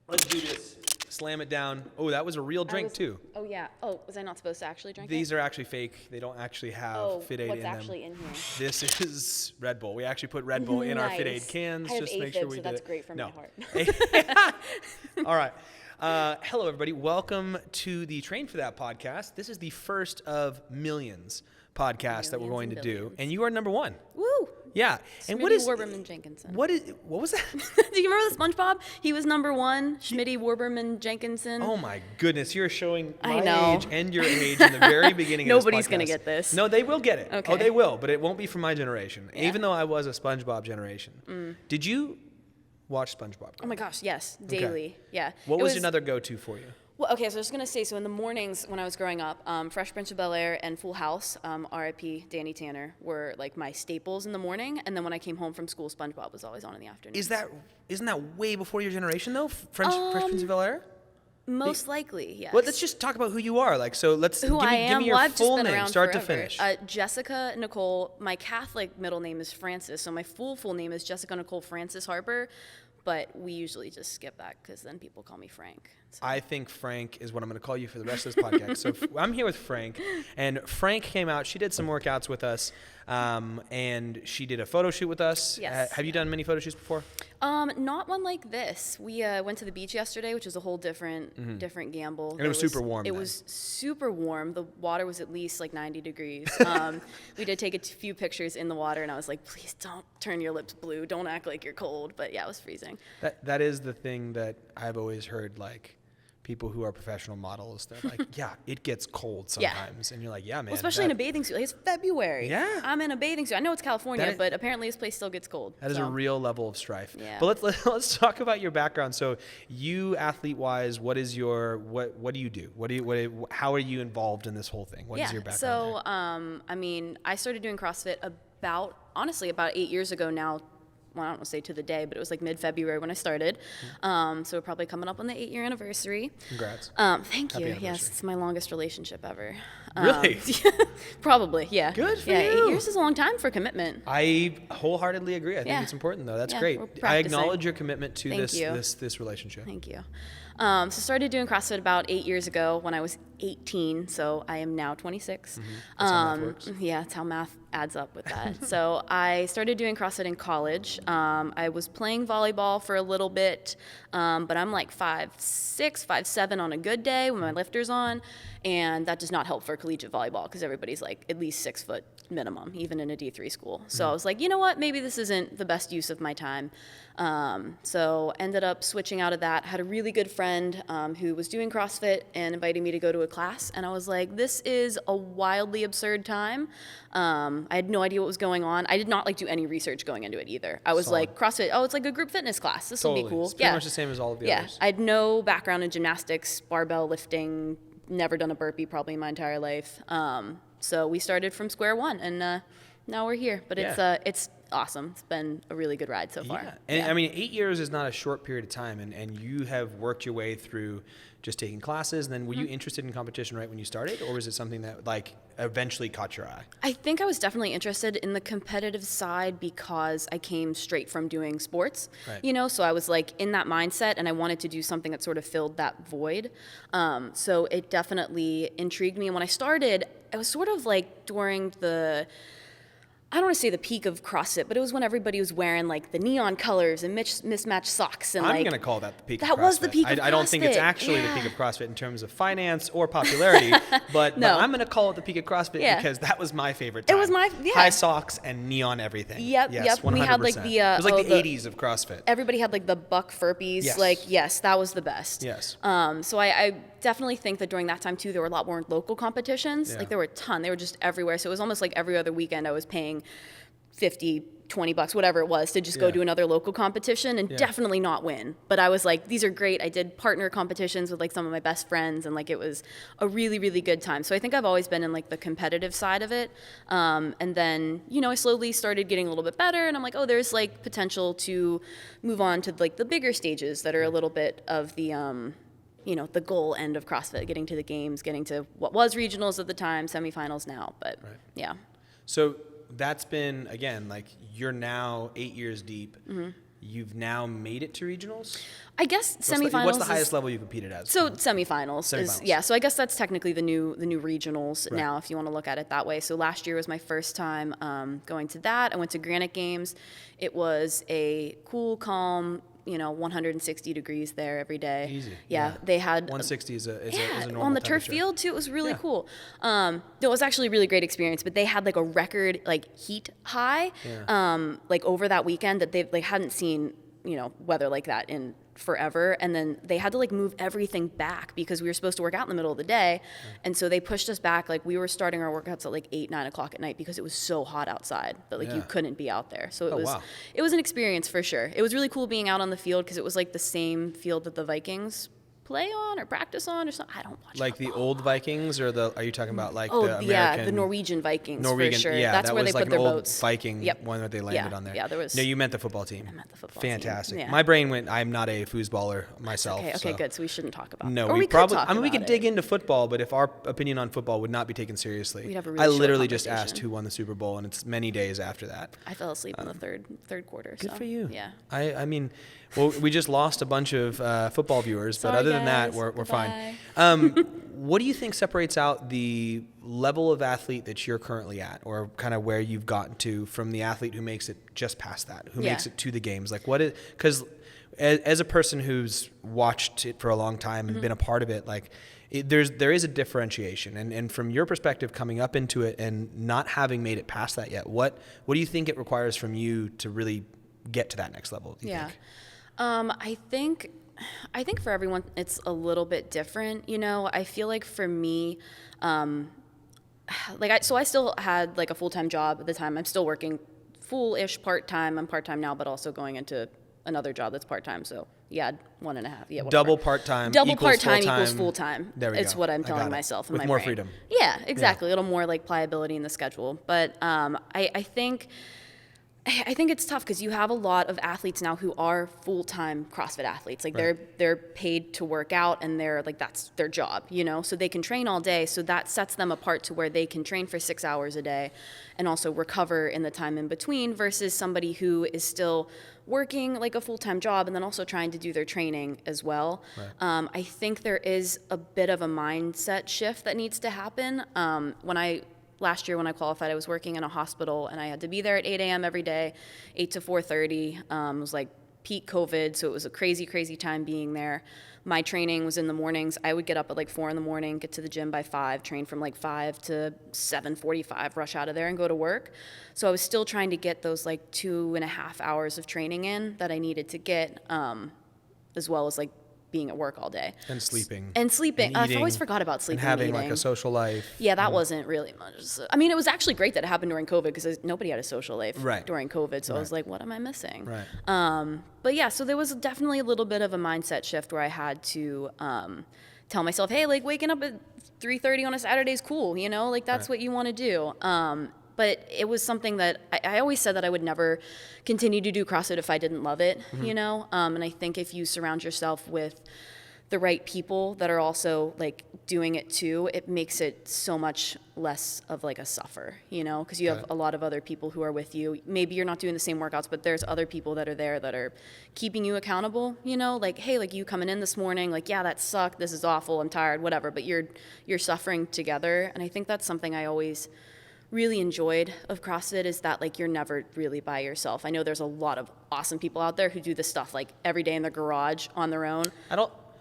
Let's do this. Slam it down. Oh, that was a real drink too. Oh yeah. Oh, was I not supposed to actually drink These it? are actually fake. They don't actually have Fit Aid in them. What's actually in here? This is Red Bull. We actually put Red Bull in our Fit Aid cans just to make sure we so did that's it. great for my heart. All right. Hello, everybody. Welcome to the Train for That podcast. This is the first of millions podcasts that we're going to do, and you are number one. Woo! Yeah. And Schmitty Warberman Jenkinson. What was that? Do you remember the SpongeBob? He was number one. Schmitty Warberman Jenkinson. Oh my goodness, you're showing I my know. age and your age in the very beginning of this podcast. Nobody's going to get this. No, they will get it. Okay. Oh, they will, but it won't be from my generation, Yeah. even though I was a SpongeBob generation. Did you watch SpongeBob? Oh my gosh, yes, daily. Yeah. What was another go-to for you? Well, okay, so I was going to say, so in the mornings when I was growing up, Fresh Prince of Bel-Air and Full House, R.I.P. Danny Tanner, were like my staples in the morning. And then when I came home from school, SpongeBob was always on in the afternoon. Isn't that way before your generation though? Fresh Prince of Bel-Air? Most likely, yes. Well, let's just talk about who you are. Like, so let's Who I am? give me your Well, I've full just been name, around start forever. to finish. Jessica Nicole. My Catholic middle name is Francis, so my full name is Jessica Nicole Francis Harper. But we usually just skip that because then people call me Frank. So. I think Frank is what I'm going to call you for the rest of this podcast. So I'm here with Frank, and Frank came out. She did some workouts with us, and she did a photo shoot with us. Yes. Have you done many photo shoots before? Not one like this. We went to the beach yesterday, which is a whole different gamble. And it was super warm It then. was super warm. The water was at least like 90 degrees. We did take a few pictures in the water, and I was like, please don't turn your lips blue. Don't act like you're cold. But yeah, it was freezing. That is the thing that I've always heard, like, people who are professional models, they're like, yeah, it gets cold sometimes. And you're like, yeah, man. Well, especially in a bathing suit. Like, it's February. Yeah. I'm in a bathing suit. I know it's California, but apparently this place still gets cold. That is a real level of strife. Yeah. But let's talk about your background. So you, athlete-wise, what do you do? How are you involved in this whole thing? What is your background So, there? I started doing CrossFit about 8 years ago now. Well, I don't want to say to the day, but it was like mid-February when I started. So we're probably coming up on the 8-year anniversary. Congrats. Thank Happy you. anniversary. Yes, it's my longest relationship ever. Really? Probably, yeah. Good for you. you. 8 years is a long time for commitment. I wholeheartedly agree. I think Yeah. it's important, though. That's Yeah, great. we're I practicing. acknowledge your commitment to Thank you. this relationship. Thank you. So started doing CrossFit about 8 years ago when I was 18, so I am now 26. That's how math works. Yeah, that's how math adds up with that. So I started doing CrossFit in college. I was playing volleyball for a little bit, but I'm like 5'6", 5'7" on a good day when my lifter's on, and that does not help for collegiate volleyball because everybody's like at least 6 foot minimum, even in a D3 school. So I was like, you know what, maybe this isn't the best use of my time. So ended up switching out of that. Had a really good friend who was doing CrossFit and invited me to go to a class. And I was like, this is a wildly absurd time. I had no idea what was going on. I did not do any research going into it either. I was like, CrossFit, it's like a group fitness class. This will be cool. It's pretty much the same as all of the others. I had no background in gymnastics, barbell lifting, never done a burpee probably in my entire life. So we started from square one, and now we're here. But it's awesome. It's been a really good ride so far. Yeah. And I mean, 8 years is not a short period of time, and you have worked your way through just taking classes. And then were you interested in competition right when you started, or was it something that eventually caught your eye? I think I was definitely interested in the competitive side because I came straight from doing sports, Right. So I was in that mindset, and I wanted to do something that sort of filled that void. So it definitely intrigued me. And when I started, it was sort of during I don't want to say the peak of CrossFit, but it was when everybody was wearing the neon colors and mismatched socks. And I'm going to call that the peak of CrossFit. That was the peak of CrossFit. I don't think it's actually the peak of CrossFit in terms of finance or popularity, but I'm going to call it the peak of CrossFit because that was my favorite time. It was High socks and neon everything. Yep. 100%. We had it was the 80s of CrossFit. Everybody had the buck Furpies. Yes. Yes, that was the best. Yes. So I definitely think that during that time too, there were a lot more local competitions. Yeah. There were a ton. They were just everywhere. So it was almost like every other weekend I was paying $50, $20, whatever it was, to just go to another local competition and definitely not win. But I was like, these are great. I did partner competitions with some of my best friends, and it was a really, really good time. So I think I've always been in the competitive side of it. And then, I slowly started getting a little bit better, and I'm like, oh, there's potential to move on to the bigger stages that are a little bit of the the goal end of CrossFit, getting to the games, getting to what was regionals at the time, semifinals now. But yeah. So that's been, again, you're now 8 years deep. you've now made it to regionals? I guess semifinals. What's the highest level you competed at? So semifinals is, yeah. So I guess that's technically the new regionals now, if you want to look at it that way. So last year was my first time going to that. I went to Granite Games. It was a cool, calm, 160 degrees there every day. Easy. Yeah. They had 160 is a normal on the turf temperature. field too. It was really cool. It was actually a really great experience. But they had like a record heat high, over that weekend that they hadn't seen weather like that in forever. And then they had to move everything back because we were supposed to work out in the middle of the day. And so they pushed us back. We were starting our workouts at 8, 9 o'clock at night because it was so hot outside that you couldn't be out there. So it was an experience for sure. It was really cool being out on the field because it was the same field that the Vikings play on or practice on or something. I don't watch the old Vikings, or are you talking about the American? Yeah, the Norwegian Vikings for sure. Yeah, that's that where was they put their an old boats. Viking one that they landed on there. Yeah, there was. No, you meant the football team. I meant the football Fantastic. team. Yeah. My brain went. I'm not a foosballer myself. Okay, good. So we shouldn't talk about. No, or we probably. Talk we could dig into football, but if our opinion on football would not be taken seriously, we'd have a really I short literally just conversation. asked who won the Super Bowl, and it's many days after that. I fell asleep in the third quarter. Good so, for you. Yeah. I mean, well, we just lost a bunch of football viewers, Sorry, but other than guys. that, we're fine. Goodbye. What do you think separates out the level of athlete that you're currently at, or kind of where you've gotten to, from the athlete who makes it just past that, who makes it to the games? What is, because as a person who's watched it for a long time and been a part of it, there is a differentiation, and from your perspective, coming up into it and not having made it past that yet, what do you think it requires from you to really get to that next level? Do you think? I think for everyone it's a little bit different. I feel like for me, so I still had a full-time job at the time. I'm still working full-ish part-time. I'm part-time now, but also going into another job that's part-time. So yeah, 1.5. Yeah, whatever. Double part-time. Double part-time equals full-time. There we go. It's what I'm telling myself in with my more brain. freedom. Yeah, exactly. A little more pliability in the schedule. But I think it's tough because you have a lot of athletes now who are full-time CrossFit athletes. They're paid to work out, and they're that's their job, so they can train all day. So that sets them apart to where they can train for 6 hours a day and also recover in the time in between, versus somebody who is still working a full-time job and then also trying to do their training as well. Right. I think there is a bit of a mindset shift that needs to happen. Last year when I qualified, I was working in a hospital, and I had to be there at 8 a.m. every day, 8 to 4:30. It was peak COVID, so it was a crazy, crazy time being there. My training was in the mornings. I would get up at 4 in the morning, get to the gym by 5, train from 5 to 7:45, rush out of there and go to work. So I was still trying to get those 2.5 hours of training in that I needed to get, as well as being at work all day. And sleeping. And I always forgot about sleeping and having and eating. a social life. Yeah, that wasn't really much. I mean, it was actually great that it happened during COVID because nobody had a social life during COVID. So I was what am I missing? Right. But yeah, so there was definitely a little bit of a mindset shift where I had to tell myself, hey, waking up at 3:30 on a Saturday is cool. That's what you want to do. But it was something that I always said that I would never continue to do CrossFit if I didn't love it, And I think if you surround yourself with the right people that are also doing it too, it makes it so much less of a suffer, because you have a lot of other people who are with you. Maybe you're not doing the same workouts, but there's other people that are there that are keeping you accountable, hey, you coming in this morning, yeah, that sucked, this is awful, I'm tired, whatever, but you're suffering together. And I think that's something I always really enjoyed of CrossFit, is that you're never really by yourself. I know there's a lot of awesome people out there who do this stuff every day in their garage on their own.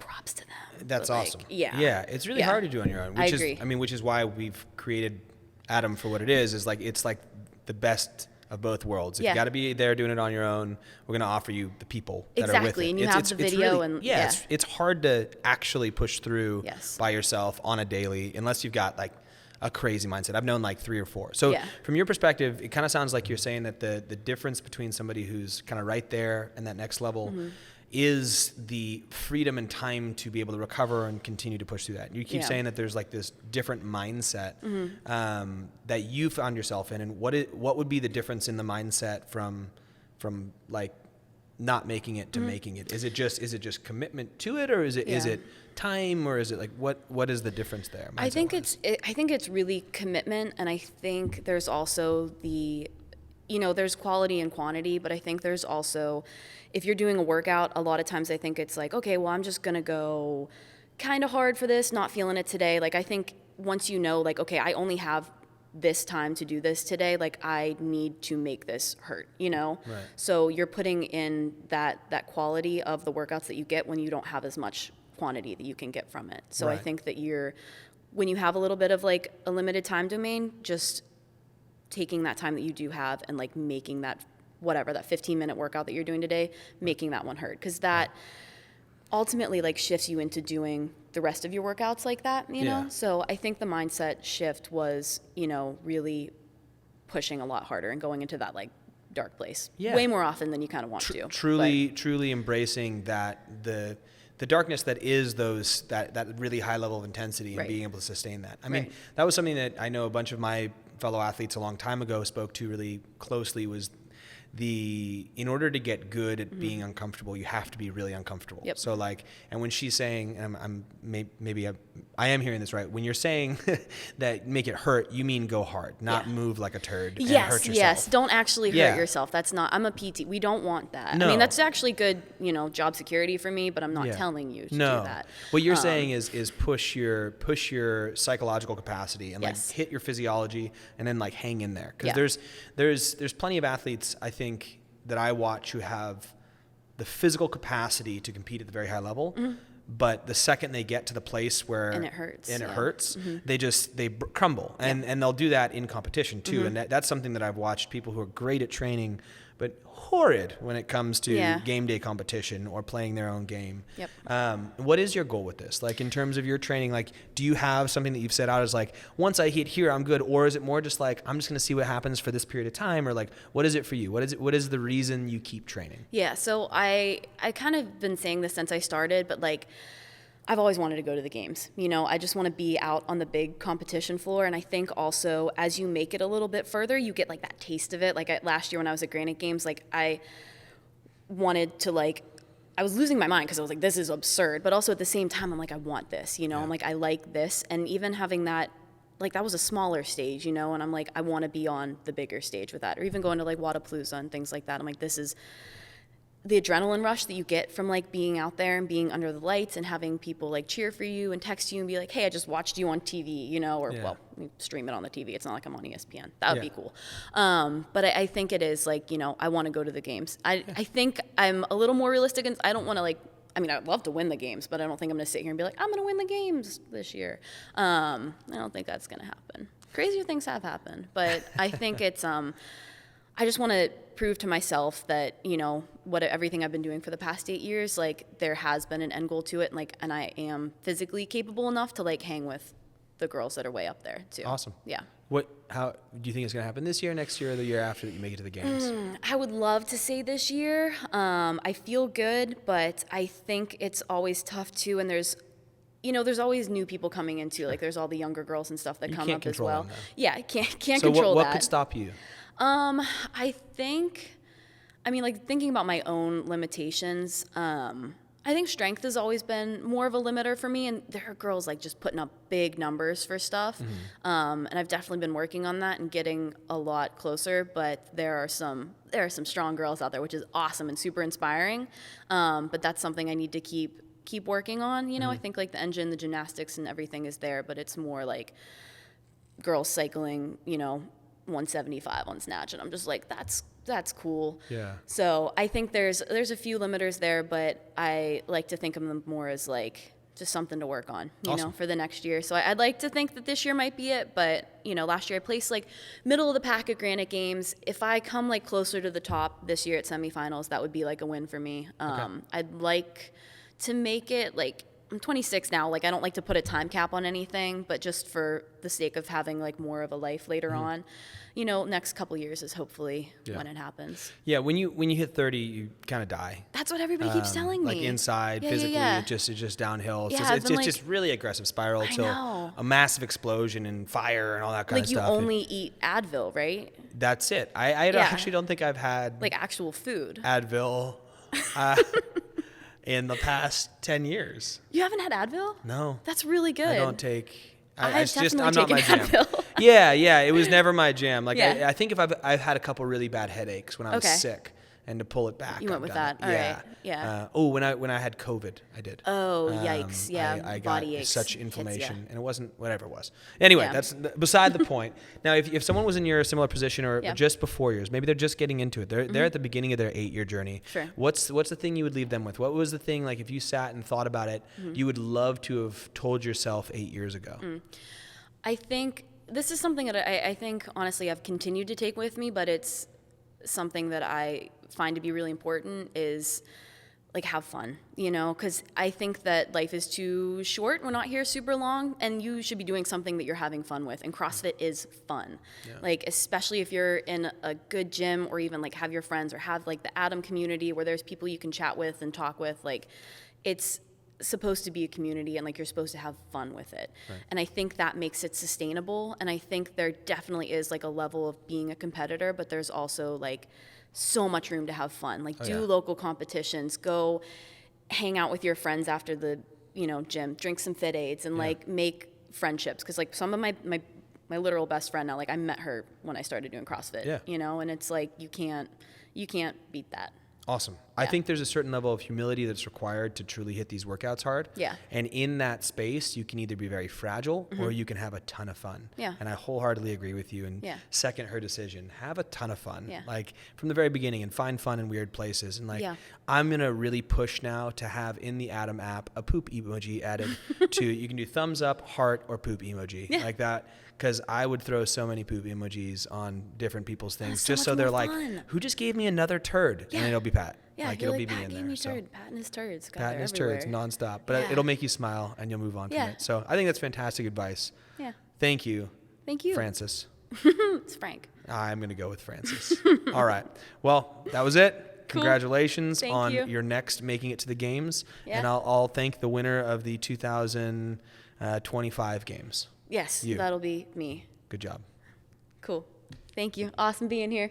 Props to them. That's awesome. Yeah, it's really hard to do on your own. I agree. Which is why we've created Adam for what it is it's the best of both worlds. If you got to be there doing it on your own, we're going to offer you the people that are with it. And you have the video really, it's hard to actually push through by yourself on a daily unless you've got a crazy mindset. I've known 3 or 4. So from your perspective, it kind of sounds like you're saying that the difference between somebody who's kind of right there and that next level is the freedom and time to be able to recover and continue to push through that. You keep saying that there's this different mindset that you found yourself in, and what would be the difference in the mindset from not making it to making it? Is it just commitment to it, or is it time, or is it what is the difference there? I think it's really commitment, and I think there's also the there's quality and quantity, but I think there's also, if you're doing a workout, a lot of times I think it's like, okay, well, I'm just going to go kind of hard for this, not feeling it today. Like, I think once like, okay, I only have this time to do this today, like, I need to make this hurt, Right. So you're putting in that quality of the workouts that you get when you don't have as much quantity that you can get from it. So Right. I think that when you have a little bit of like a limited time domain, just taking that time that you do have and like making that 15-minute workout that you're doing today, making that one hurt, because that ultimately like shifts you into doing the rest of your workouts like that, know? So I think the mindset shift was, really pushing a lot harder and going into that like dark place way more often than you kind of want to. Truly embracing that the darkness that is that really high level of intensity and being able to sustain that. I mean, that was something that I know a bunch of my fellow athletes a long time ago spoke to really closely, was in order to get good at being uncomfortable, you have to be really uncomfortable. Yep. So like, and when she's saying, and I am hearing this right, when you're saying that make it hurt, you mean go hard, not move like a turd and hurt yourself. Yes, don't actually hurt yourself. That's not, I'm a PT. We don't want that. No. I mean, that's actually good, job security for me, but I'm not telling you to do that. What you're saying is push your psychological capacity and like hit your physiology and then like hang in there. Because there's plenty of athletes, I think, that I watch who have the physical capacity to compete at the very high level, but the second they get to the place where and it hurts, they crumble, and they'll do that in competition too. And that's something that I've watched people who are great at training but horrid when it comes to game day competition or playing their own game. What is your goal with this? Like, in terms of your training, like, do you have something that you've set out as like, once I hit here, I'm good? Or is it more just like, I'm just going to see what happens for this period of time? Or like, what is it for you? What is the reason you keep training? Yeah. So I kind of been saying this since I started, but like, I've always wanted to go to the games. I just want to be out on the big competition floor. And I think also as you make it a little bit further, you get like that taste of it. Like last year when I was at Granite Games, like I wanted to I was losing my mind because I was like, this is absurd. But also at the same time, I'm like, I want this, I'm like, I like this. And even having that, like that was a smaller stage, and I'm like, I want to be on the bigger stage with that. Or even going to like Wadapalooza and things like that. I'm like, this is the adrenaline rush that you get from like being out there and being under the lights and having people like cheer for you and text you and be like, hey, I just watched you on TV, or well, we stream it on the TV. It's not like I'm on ESPN. That would be cool. But I think it is like, I want to go to the games. I think I'm a little more realistic, and I don't want to I'd love to win the games, but I don't think I'm going to sit here and be like, I'm going to win the games this year. I don't think that's going to happen. Crazier things have happened, but I think it's, I just want to prove to myself that, everything I've been doing for the past 8 years, like there has been an end goal to it. And I am physically capable enough to like hang with the girls that are way up there too. Awesome. Yeah. How do you think it's going to happen this year, next year, or the year after that you make it to the games? I would love to say this year. I feel good, but I think it's always tough too. And there's always new people coming into, like there's all the younger girls and stuff that come up as well. Yeah, I can't control that. So what could stop you? I think, thinking about my own limitations, I think strength has always been more of a limiter for me, and there are girls like just putting up big numbers for stuff. And I've definitely been working on that and getting a lot closer, but there are some strong girls out there, which is awesome and super inspiring. But that's something I need to keep working on. I think like the engine, the gymnastics and everything is there, but it's more like girls cycling, 175 on snatch, and I'm just like, that's cool. Yeah. So I think there's a few limiters there, but I like to think of them more as like just something to work on, for the next year. So I'd like to think that this year might be it, but last year I placed like middle of the pack at Granite Games. If I come like closer to the top this year at semifinals, that would be like a win for me. I'd like to make it like, I'm 26 now. Like I don't like to put a time cap on anything, but just for the sake of having like more of a life later on, next couple years is hopefully when it happens. Yeah, when you hit 30, you kind of die. That's what everybody keeps telling me. Like inside, physically, it's just downhill. It's just really aggressive spiral till a massive explosion and fire and all that kind of stuff. Like you only eat Advil, right? That's it. I actually don't think I've had like actual food. Advil. In the past 10 years. You haven't had Advil? No. That's really good. I don't take I've definitely I'm not my taken jam. Advil. Yeah, it was never my jam. Like Yeah. I think if I've had a couple really bad headaches when I was Okay. sick, and to pull it back, You went I've with done that. it. All right. Yeah. When I had COVID, I did. Oh, yikes. Yeah. I Body got aches such hits ya. inflammation, and it wasn't whatever it was. Anyway, Yeah. that's beside the point. Now, if someone was in your similar position or Yeah. just before yours, maybe they're just getting into it. They're at the beginning of their 8-year journey. Sure. What's the thing you would leave them with? What was the thing, like, if you sat and thought about it, you would love to have told yourself 8 years ago? I think this is something that I think, honestly, I've continued to take with me, but it's something that I find to be really important is, like, have fun, because I think that life is too short. We're not here super long, and you should be doing something that you're having fun with, and CrossFit is fun. Yeah. Like, especially if you're in a good gym, or even, like, have your friends, or have, like, the Atom community where there's people you can chat with and talk with. Like, it's supposed to be a community, and, like, you're supposed to have fun with it. Right. And I think that makes it sustainable, and I think there definitely is, like, a level of being a competitor, but there's also, like, so much room to have fun. Like, do local competitions, go hang out with your friends after the gym, drink some Fit Aids, and like make friendships, because, like, some of my literal best friend now, like, I met her when I started doing CrossFit. And it's like you can't beat that. Awesome. I think there's a certain level of humility that's required to truly hit these workouts hard. Yeah. And in that space, you can either be very fragile or you can have a ton of fun. Yeah. And I wholeheartedly agree with you. And Yeah. second her decision, have a ton of fun. Yeah. Like, from the very beginning, and find fun in weird places. And, like, Yeah. I'm going to really push now to have in the Atom app a poop emoji added to, you can do thumbs up, heart, or poop emoji. Yeah. Like that. Because I would throw so many poop emojis on different people's things, so just much so they're more like, fun. who just gave me another turd? Yeah. And it'll be Pat. Yeah, Like, you're it'll like, be me Pat in gave there. me So. turd. Pat and his turds. God, Pat and they're his everywhere. turds nonstop, but Yeah. it'll make you smile and you'll move on from Yeah. it. So I think that's fantastic advice. Yeah. Thank you, Thank you. Francis. It's Frank. I'm going to go with Francis. All right. Well, that was it. Cool. Congratulations Thank on you. your next making it to the games. Yeah. And I'll thank the winner of the 2025 games. Yes, You. that'll be me. Good job. Cool. Thank you. Awesome being here.